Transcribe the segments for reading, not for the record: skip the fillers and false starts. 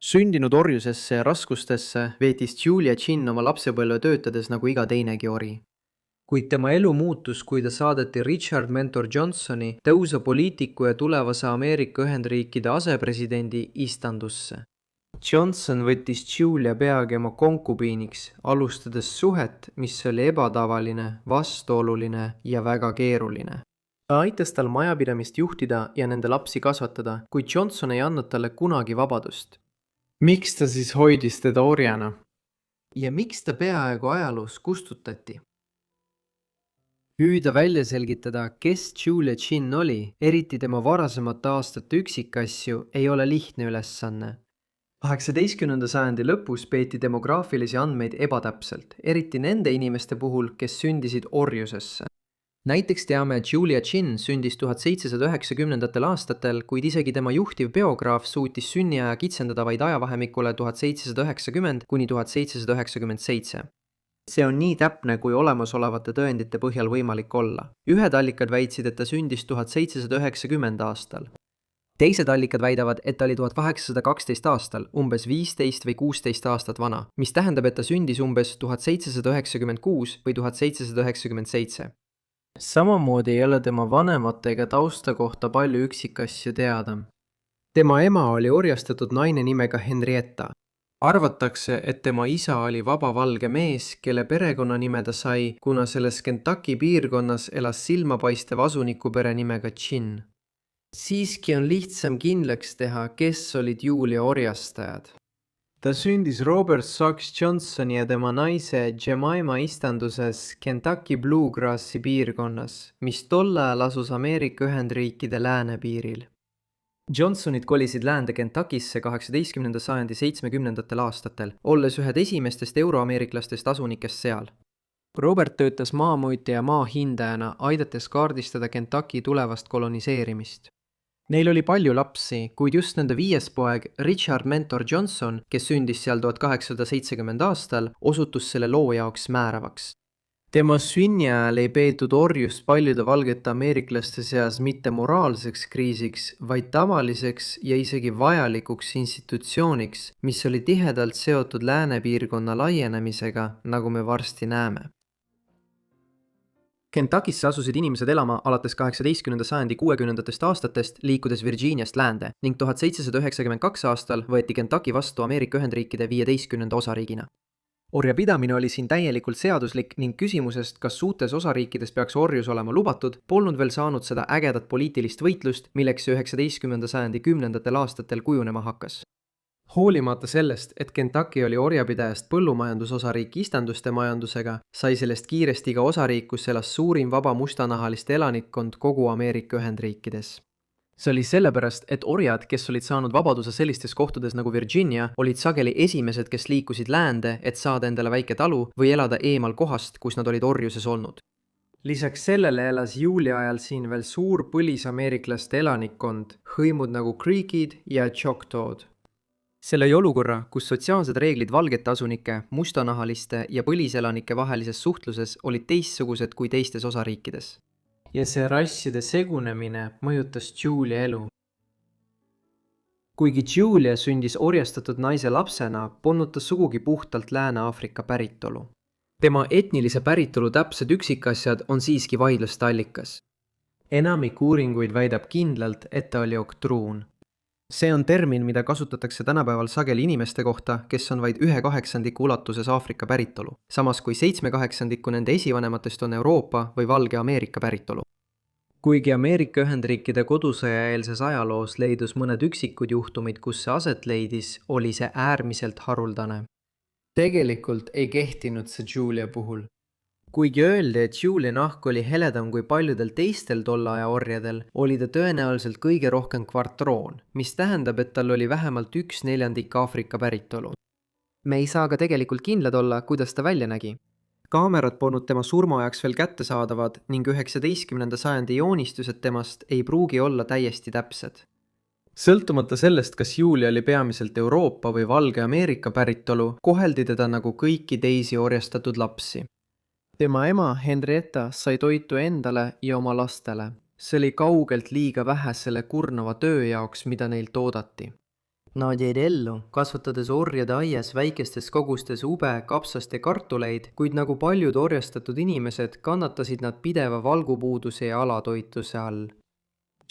Sündinud orjusesse ja raskustesse veetis Julia Chin oma lapsepõlve töötades nagu iga teinegi ori. Kuid tema elu muutus, kui ta saadeti Richard Mentor Johnsoni tõusa poliitiku ja tulevase Ameerika Ühendriikide asepresidendi istandusse. Johnson võttis Julia peagi oma konkubiiniks, alustades suhet, mis oli ebatavaline, vastuoluline ja väga keeruline. Ta aitas tal majapidamist juhtida ja nende lapsi kasvatada, kuid Johnson ei andnud talle kunagi vabadust. Miks ta siis hoidis teda orjana? Ja miks ta peaaegu ajaloos kustutati? Püüda välja selgitada, kes Julia Chin oli, eriti tema varasemate aastate üksikasju, ei ole lihtne ülesanne. 18. sajandi lõpus peeti demograafilisi andmeid ebatäpselt, eriti nende inimeste puhul, kes sündisid orjusesse. Näiteks teame, et Julia Chin sündis 1790. aastatel, kuid isegi tema juhtiv biograaf suutis sünniaja kitsendada vaid ajavahemikule 1790 kuni 1797. See on nii täpne, kui olemasolevate tõendite põhjal võimalik olla. Ühed allikad väitsid, et ta sündis 1790 aastal. Teised allikad väidavad, et ta oli 1812 aastal, umbes 15 või 16 aastat vana, mis tähendab, et ta sündis umbes 1796 või 1797. Samamoodi ei ole tema vanemate ega tausta kohta palju üksikasju teada. Tema ema oli orjastatud naine nimega Henrietta. Arvatakse, et tema isa oli vabavalge mees, kelle perekonnanime ta sai, kuna selles Kentucky piirkonnas elas silmapaistev asunikupere nimega Chin. Siiski on lihtsam kindlaks teha, kes olid Julia orjastajad. Ta sündis Robert Sox Johnsoni ja tema naise Jemima istanduses Kentucky Bluegrassi piirkonnas, mis tol ajal asus Ameerika Ühendriikide läänepiiril. Johnsonid kolisid läände Kentuckisse 18. sajandi 70. aastatel, olles ühed esimestest euroameeriklastest asunikest seal. Robert töötas maamõõtja ja maa hindajana, aidates kaardistada Kentucky tulevast koloniseerimist. Neil oli palju lapsi, kuid just nende viies poeg Richard Mentor Johnson, kes sündis seal 1870 aastal, osutus selle loo jaoks määravaks. Tema sünni ajal ei peetud orjust paljude valgete ameeriklaste seas mitte moraalseks kriisiks, vaid tavaliseks ja isegi vajalikuks institutsiooniks, mis oli tihedalt seotud läänepiirkonna laienemisega, nagu me varsti näeme. Kentuckisse asusid inimesed elama alates 18. sajandi 60. aastatest, liikudes Virginiast läände ning 1792 aastal võeti Kentucky vastu Ameerika Ühendriikide 15. osariigina. Orjapidamine oli siin täielikult seaduslik ning küsimusest, kas uutes osariikides peaks orjus olema lubatud, polnud veel saanud seda ägedat poliitilist võitlust, milleks 19. sajandi 10. aastatel kujunema hakkas. Hoolimata sellest, et Kentucky oli orjapidajast põllumajandusosariik istanduste majandusega, sai sellest kiiresti ka osariik, kus elas suurim vaba mustanahaliste elanikkond kogu Ameerika Ühendriikides. See oli sellepärast, et orjad, kes olid saanud vabaduse sellistes kohtades nagu Virginia, olid sageli esimesed, kes liikusid läände, et saada endale väike talu või elada eemal kohast, kus nad olid orjuses olnud. Lisaks sellele elas Julia ajal siin veel suur põlisameeriklaste elanikkond, hõimud nagu Creekid ja Choctaw'd. See lõi olukorra, kus sotsiaalsed reeglid valgete asunike, mustanahaliste ja põliselanike vahelises suhtluses olid teistsugused kui teistes osariikides. Ja see rasside segunemine mõjutas Julia elu. Kuigi Julia sündis orjastatud naise lapsena, polnud ta sugugi puhtalt Lääne-Aafrika päritolu. Tema etnilise päritolu täpsed üksikasjad on siiski vaidluste allikas. Enamik uuringuid väidab kindlalt, et ta oli oktruun. See on termin, mida kasutatakse tänapäeval sageli inimeste kohta, kes on vaid 1/8 ulatuses Aafrika päritolu, samas kui 7/8 nende esivanematest on Euroopa või Valge Ameerika päritolu. Kuigi Ameerika Ühendriikide kodusõjaeelses ajaloos leidus mõned üksikud juhtumid, kus see aset leidis, oli see äärmiselt haruldane. Tegelikult ei kehtinud see Julia puhul. Kuigi öeldi, et Julia nahk oli heledam kui paljudel teistel tolle aja orjadel, oli ta tõenäoliselt kõige rohkem kvartroon, mis tähendab, et tal oli vähemalt 1/4 Aafrika päritolu. Me ei saa ka tegelikult kindlad olla, kuidas ta välja nägi. Kaamerad polnud tema surmaajaks veel kättesaadavad ning 19. sajandi joonistused temast ei pruugi olla täiesti täpsed. Sõltumata sellest, kas Julia oli peamiselt Euroopa või Valge Ameerika päritolu, koheldi teda nagu kõiki teisi orjastatud lapsi. Tema ema Henrietta sai toitu endale ja oma lastele. See oli kaugelt liiga vähe selle kurnava töö jaoks, mida neilt oodati. Nad jäid ellu, kasvatades orjade aias väikestes kogustes ube, kapsast ja kartuleid, kuid nagu paljud orjastatud inimesed, kannatasid nad pideva valgupuuduse ja alatoituse all.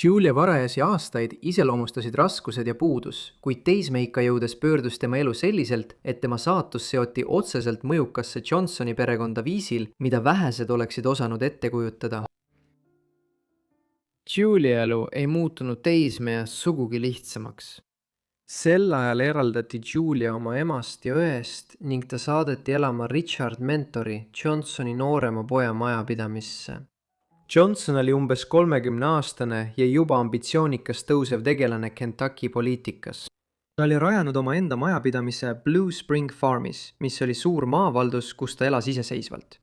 Julia varajasi aastaid iseloomustasid raskused ja puudus, kuid teismeikka jõudes pöördus tema elu selliselt, et tema saatus seoti otseselt mõjukasse Johnsoni perekonda viisil, mida vähesed oleksid osanud ette kujutada. Julia elu ei muutunud teismeeas sugugi lihtsamaks. Sel ajal eraldati Julia oma emast ja õest ning ta saadeti elama Richard Mentori, Johnsoni noorema poja majapidamisse. Johnson oli umbes 30-aastane ja juba ambitsioonikas tõusev tegelane Kentucky poliitikas. Ta oli rajanud oma enda majapidamise Blue Spring Farmis, mis oli suur maavaldus, kus ta elas iseseisvalt.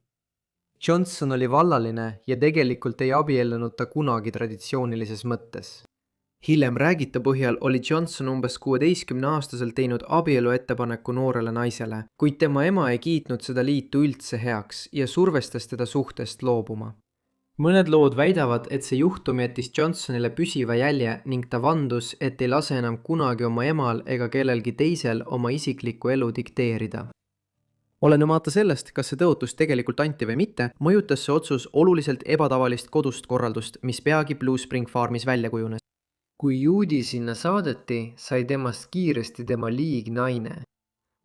Johnson oli vallaline ja tegelikult ei abiellunud ta kunagi traditsioonilises mõttes. Hiljem räägita põhjal oli Johnson umbes 16-aastaselt teinud abielu ettepaneku noorele naisele, kuid tema ema ei kiitnud seda liitu üldse heaks ja survestas teda suhtest loobuma. Mõned lood väidavad, et see juhtum jättis Johnsonile püsiva jälje ning ta vandus, et ei lase enam kunagi oma emal ega kellelgi teisel oma isiklikku elu dikteerida. Olenemata sellest, kas see tõotus tegelikult anti või mitte, mõjutas see otsus oluliselt ebatavalist kodust korraldust, mis peagi Blue Spring Farmis välja kujunes. Kui juudi sinna saadeti, sai temast kiiresti tema liignaine.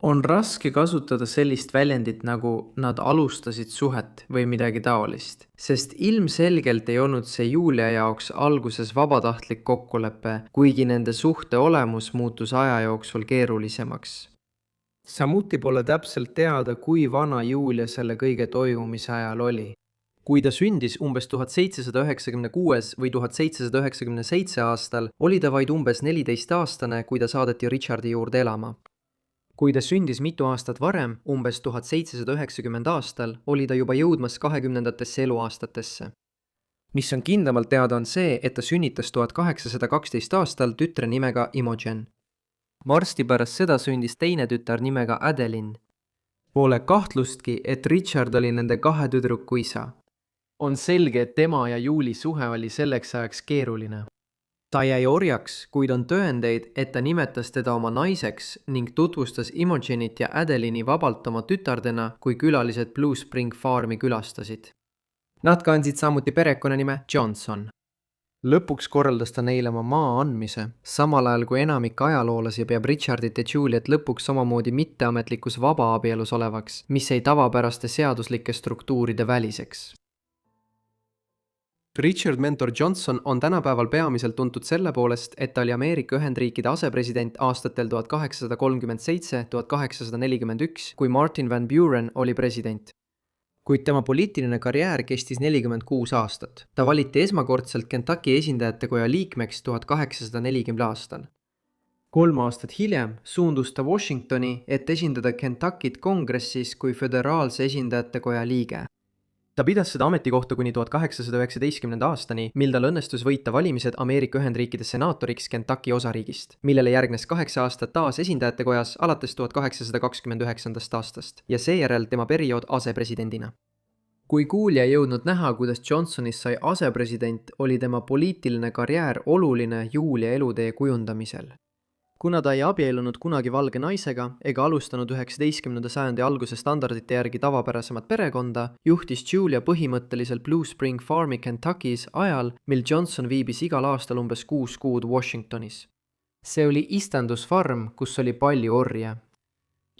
On raske kasutada sellist väljendit nagu nad alustasid suhet või midagi taolist, sest ilmselgelt ei olnud see Julia jaoks alguses vabatahtlik kokkulepe, kuigi nende suhte olemus muutus aja jooksul keerulisemaks. Samuti pole täpselt teada, kui vana Julia selle kõige toimumise ajal oli. Kui ta sündis umbes 1796 või 1797 aastal, oli ta vaid umbes 14-aastane, kui ta saadeti Richardi juurde elama. Kui ta sündis mitu aastat varem, umbes 1790 aastal, oli ta juba jõudmas 20-ndatesse eluaastatesse. Mis on kindlamalt teada on see, et ta sünnitas 1812 aastal tütre nimega Imogen. Varsti pärast seda sündis teine tütar nimega Adeline. Pole kahtlustki, et Richard oli nende 2 tüdruku isa. On selge, et tema ja Julie suhe oli selleks ajaks keeruline. Ta jäi orjaks, kuid on tõendeid, et ta nimetas teda oma naiseks ning tutvustas Imogenit ja Adeline'i vabalt oma tütardena, kui külalised Blue Spring Farmi külastasid. Nad kandsid samuti perekonnanime Johnson. Lõpuks korraldas ta neile oma maa andmise, samal ajal kui enamik ajaloolasi peab Richardit ja Juliet lõpuks samamoodi mitteametlikus vabaabielus olevaks, mis ei tavapäraste seaduslike struktuuride väliseks. Richard Mentor Johnson on tänapäeval peamiselt tuntud selle poolest, et ta oli Ameerika Ühendriikide asepresident aastatel 1837–1841, kui Martin Van Buren oli president. Kuid tema poliitiline karjäär kestis 46 aastat. Ta valiti esmakordselt Kentucky esindajate koja liikmeks 1840 aastal. 3 aastat hiljem suundus ta Washingtoni, et esindada Kentuckyt kongressis kui föderaalse esindajate koja liige. Ta pidas seda ametikohta kuni 1819 aastani, mil tal õnnestus võita valimised Ameerika Ühendriikide senaatoriks Kentucky osariigist, millele järgnes 8 aastat taas esindajate kojas alates 1829 aastast ja seejärel tema periood asepresidendina. Kui kuulja ei jõudnud näha, kuidas Johnsonist sai asepresident, oli tema poliitiline karjäär oluline Julia elutee kujundamisel. Kuna ta ei abiellunud kunagi valge naisega ega alustanud 19. sajandi alguse standardite järgi tavapärasemat perekonda, juhtis Julia põhimõtteliselt Blue Spring Farmi Kentuckys ajal, mil Johnson viibis igal aastal umbes 6 kuud Washingtonis. See oli istandusfarm, kus oli palju orje.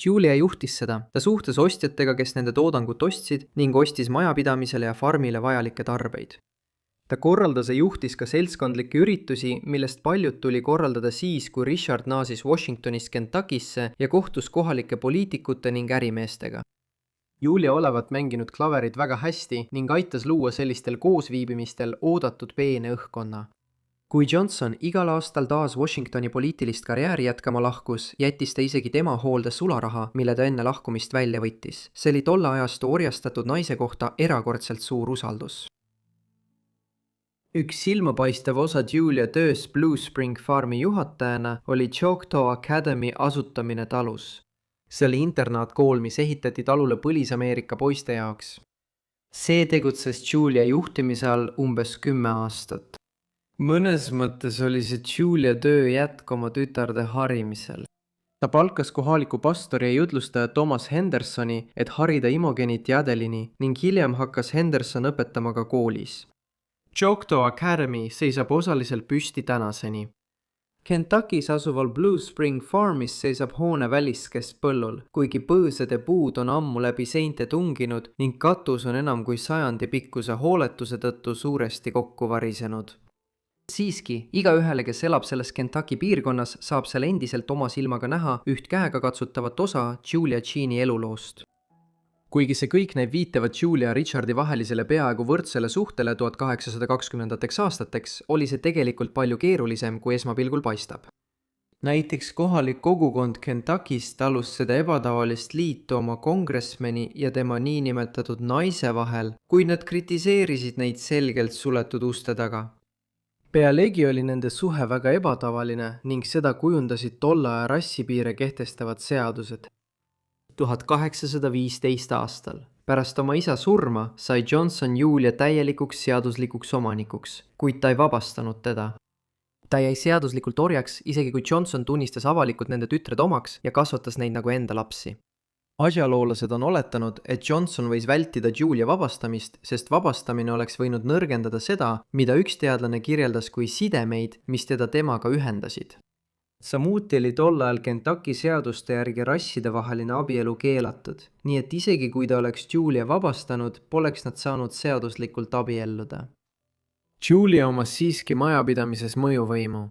Julia juhtis seda, ta suhtles ostjatega, kes nende toodangut ostsid ning ostis majapidamisele ja farmile vajalikke tarbeid. Ta korraldas ja juhtis ka seltskondlikke üritusi, millest paljud tuli korraldada siis, kui Richard naasis Washingtonist Kentuckysse ja kohtus kohalike poliitikute ning ärimeestega. Julia olevat mänginud klaverit väga hästi ning aitas luua sellistel koosviibimistel oodatud peene õhkkonna. Kui Johnson igal aastal taas Washingtoni poliitilist karjääri jätkama lahkus, jättis ta isegi tema hoolde sularaha, mille ta enne lahkumist välja võttis. See oli tolle ajastu orjastatud naise kohta erakordselt suur usaldus. Üks silmapaistev osa Julia töös Blue Spring Farmi juhatajana oli Choctaw Academy asutamine talus. See oli internaatkool, mis ehitati talule Põlis-Ameerika poiste jaoks. See tegutses Julia juhtimise all umbes 10 aastat. mõnes mõttes oli see Julia töö jätk oma tütarde harimisel. Ta palkas kohaliku pastori ja jutlustaja Thomas Hendersoni, et harida Imogenit ja Adelini ning hiljem hakkas Henderson õpetama ka koolis. Choctaw Academy seisab osaliselt püsti tänaseni. Kentuckis asuval Blue Spring Farmis seisab hoone väliskeskpõllul, kuigi põõsad ja puud on ammu läbi seinte tunginud ning katus on enam kui 100 pikkuse hooletuse tõttu suuresti kokku varisenud. Siiski, igaühele, kes elab selles Kentucky piirkonnas, saab seal endiselt oma silmaga näha üht käega katsutavat osa Julia Jean'i eluloost. Kuigi see kõik näib viitavat Julia ja Richardi vahelisele peaaegu võrdsele suhtele 1820 aastateks, oli see tegelikult palju keerulisem, kui esmapilgul paistab. Näiteks kohalik kogukond Kentuckis talus seda ebatavalist liitu oma kongressmeni ja tema niinimetatud naise vahel, kuid nad kritiseerisid neid selgelt suletud uste taga. Pealegi oli nende suhe väga ebatavaline ning seda kujundasid tolle aja rassipiire kehtestavad seadused. 1815 aastal. Pärast oma isa surma sai Johnson Julia täielikuks seaduslikuks omanikuks, kuid ta ei vabastanud teda. Ta jäi seaduslikult orjaks, isegi kui Johnson tunnistas avalikult nende tütred omaks ja kasvatas neid nagu enda lapsi. Asjaloolased on oletanud, et Johnson võis vältida Julia vabastamist, sest vabastamine oleks võinud nõrgendada seda, mida üks teadlane kirjeldas kui sidemeid, mis teda temaga ühendasid. Samuti oli tol ajal Kentucky seaduste järgi rassidevaheline abielu keelatud, nii et isegi kui ta oleks Julia vabastanud, poleks nad saanud seaduslikult abielluda. Julia omas siiski majapidamises mõjuvõimu.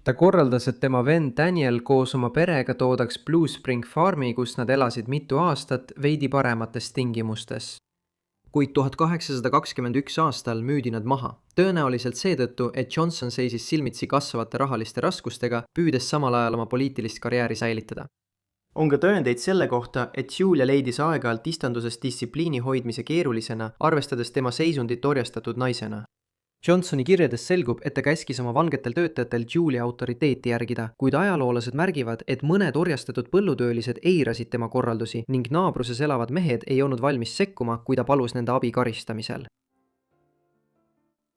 Ta korraldas, et tema vend Daniel koos oma perega toodaks Blue Spring Farmi, kus nad elasid mitu aastat veidi paremates tingimustes. Kuid 1821 aastal müüdi nad maha, tõenäoliselt seetõttu, et Johnson seisis silmitsi kasvavate rahaliste raskustega, püüdes samal ajal oma poliitilist karjääri säilitada. On ka tõendeid selle kohta, et Julia leidis aeg-ajalt istandusest distsipliini hoidmise keerulisena, arvestades tema seisundit orjastatud naisena. Johnsoni kirjades selgub, et ta käskis oma valgetel töötajatel Julia autoriteeti järgida, kuid ajaloolased märgivad, et mõned orjastatud põllutöölised eirasid tema korraldusi ning naabruses elavad mehed ei olnud valmis sekkuma, kui ta palus nende abi karistamisel.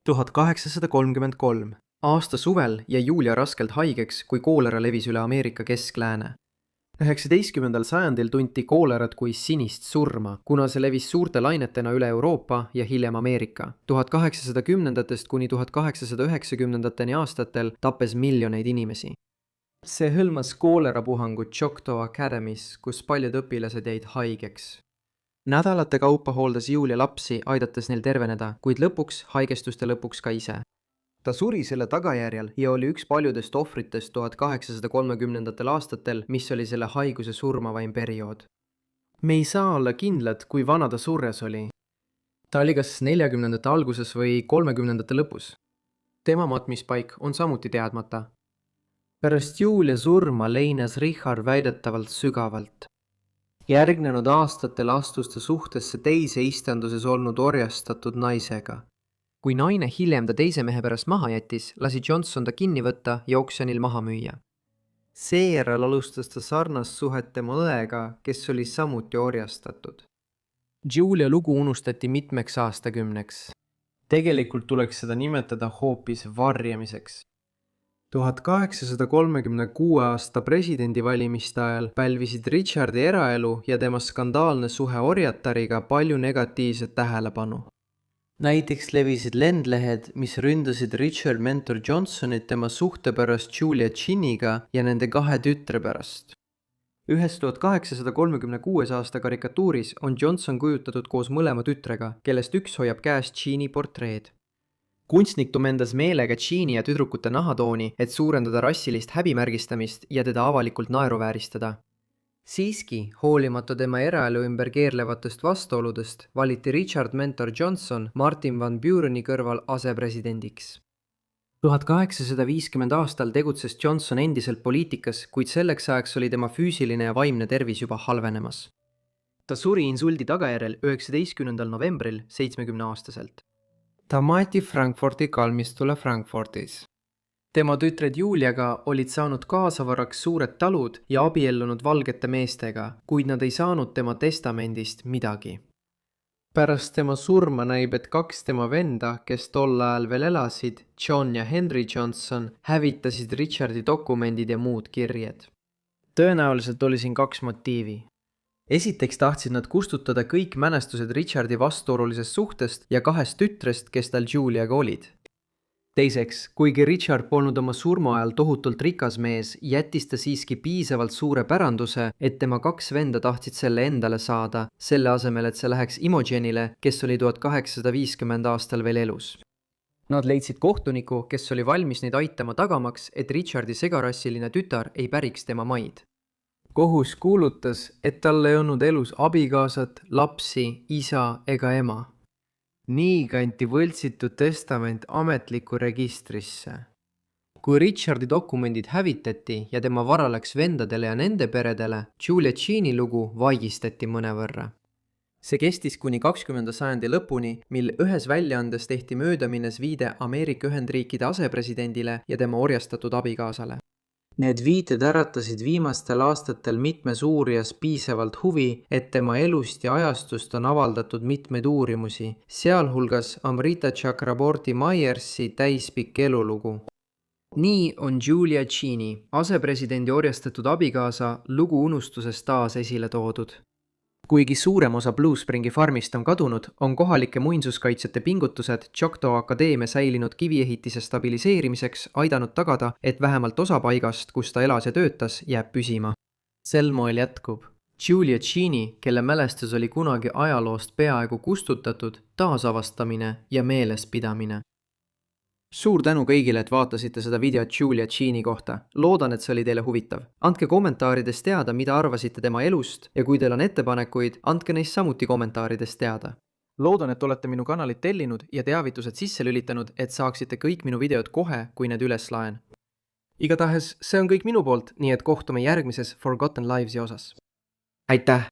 1833. Aasta suvel jäi Julia raskelt haigeks, kui koolera levis üle Ameerika kesklääne. 19. sajandil tunti koolerat kui sinist surma, kuna see levis suurte lainetena üle Euroopa ja hiljem Ameerika. 1810. kuni 1890. aastatel tappes miljoneid inimesi. See hõlmas koolerapuhangut Choctaw Academys, kus paljud õpilased jäid haigeks. Nädalate kaupa hooldas Julia lapsi, aidates neil terveneda, kuid lõpuks haigestus ta lõpuks ka ise. Ta suri selle tagajärjel ja oli üks paljudest ohvritest 1830. aastatel, mis oli selle haiguse surmavaim periood. Me ei saa olla kindlad, kui vana ta surres oli. Ta oli kas 40. alguses või 30. lõpus. Tema matmispaik on samuti teadmata. Pärast Julia surma leinas Richard väidetavalt sügavalt. Järgnenud aastatel astus ta suhtesse teise istanduses olnud orjastatud naisega. Kui naine hiljem ta teise mehe pärast maha jättis, lasi Johnson ta kinni võtta ja oksjonil maha müüa. Seejärel alustas ta sarnast suhet tema õega, kes oli samuti orjastatud. Julia lugu unustati mitmeks aastakümneks. Tegelikult tuleks seda nimetada hoopis varjamiseks. 1836 aasta presidendivalimiste ajal pälvisid Richardi eraelu ja tema skandaalne suhe orjatariga palju negatiivset tähelepanu. Näiteks levisid lendlehed, mis ründasid Richard Mentor Johnsonit tema suhte pärast Julia Jean'iga ja nende 2 tütre pärast. Ühes 1836 aasta karikatuuris on Johnson kujutatud koos mõlema tütrega, kellest üks hoiab käes Jean'i portreed. Kunstnik tumendas meelega Jean'i ja tüdrukute nahatooni, et suurendada rassilist häbimärgistamist ja teda avalikult naeruvääristada. Siiski, hoolimata tema eraelu ümber keerlevatest vastuoludest, valiti Richard Mentor Johnson Martin Van Bureni kõrval asepresidendiks. 1850 aastal tegutses Johnson endiselt poliitikas, kuid selleks ajaks oli tema füüsiline ja vaimne tervis juba halvenemas. Ta suri insuldi tagajärjel 19. novembril 70-aastaselt. Ta maeti Frankfurti kalmistule Frankfurtis. Tema tütred Juliaga olid saanud kaasavaraks suured talud ja abiellunud valgete meestega, kuid nad ei saanud tema testamendist midagi. Pärast tema surma näib, et kaks tema venda, kes tol ajal veel elasid, John ja Henry Johnson, hävitasid Richardi dokumendid ja muud kirjed. Tõenäoliselt oli siin kaks motiivi. Esiteks tahtsid nad kustutada kõik mälestused Richardi vastuolulisest suhtest ja kahest tütrest, kes tal Juliaga olid. Teiseks, kuigi Richard polnud oma surma ajal tohutult rikas mees, jättis ta siiski piisavalt suure päranduse, et tema kaks venda tahtsid selle endale saada, selle asemel, et see läheks Imogenile, kes oli 1850 aastal veel elus. Nad leidsid kohtuniku, kes oli valmis neid aitama tagamaks, et Richardi segarassiline tütar ei päriks tema maid. Kohus kuulutas, et tal ei olnud elus abikaasat, lapsi, isa ega ema. Nii kanti võltsitud testament ametlikku registrisse. Kui Richardi dokumendid hävitati ja tema vara läks vendadele ja nende peredele, Julia Jean'i lugu vaigistati mõnevõrra. See kestis kuni 20. sajandi lõpuni, mil ühes väljaandes tehti möödaminnes viide Ameerika Ühendriikide asepresidendile ja tema orjastatud abikaasale. Need viited äratasid viimastel aastatel mitmes uurijas piisavalt huvi, et tema elust ja ajastust on avaldatud mitmeid uurimusi, sealhulgas Amrita Chakraborty Myersi täispikk elulugu. Nii on Julia Jean'i, asepresidendi orjastatud abikaasa, lugu unustuses taas esile toodud. Kuigi suurem osa Blue Springi farmist on kadunud, on kohalike muinsuskaitsjate pingutused Choctaw Akadeemia säilinud kiviehitise stabiliseerimiseks aidanud tagada, et vähemalt osa paigast, kus ta elas ja töötas, jääb püsima. Sel moel jätkub. Julia Jean'i, kelle mälestus oli kunagi ajaloost peaaegu kustutatud, taasavastamine ja meelespidamine. Suur tänu kõigile, et vaatasite seda videot Julia Jean'i kohta. Loodan, et see oli teile huvitav. Andke kommentaarides teada, mida arvasite tema elust ja kui teil on ettepanekuid, andke neist samuti kommentaarides teada. Loodan, et olete minu kanalit tellinud ja teavitused sisse lülitanud, et saaksite kõik minu videod kohe, kui need üles laen. Igatahes, see on kõik minu poolt, nii et kohtume järgmises Forgotten Lives'i osas. Aitäh!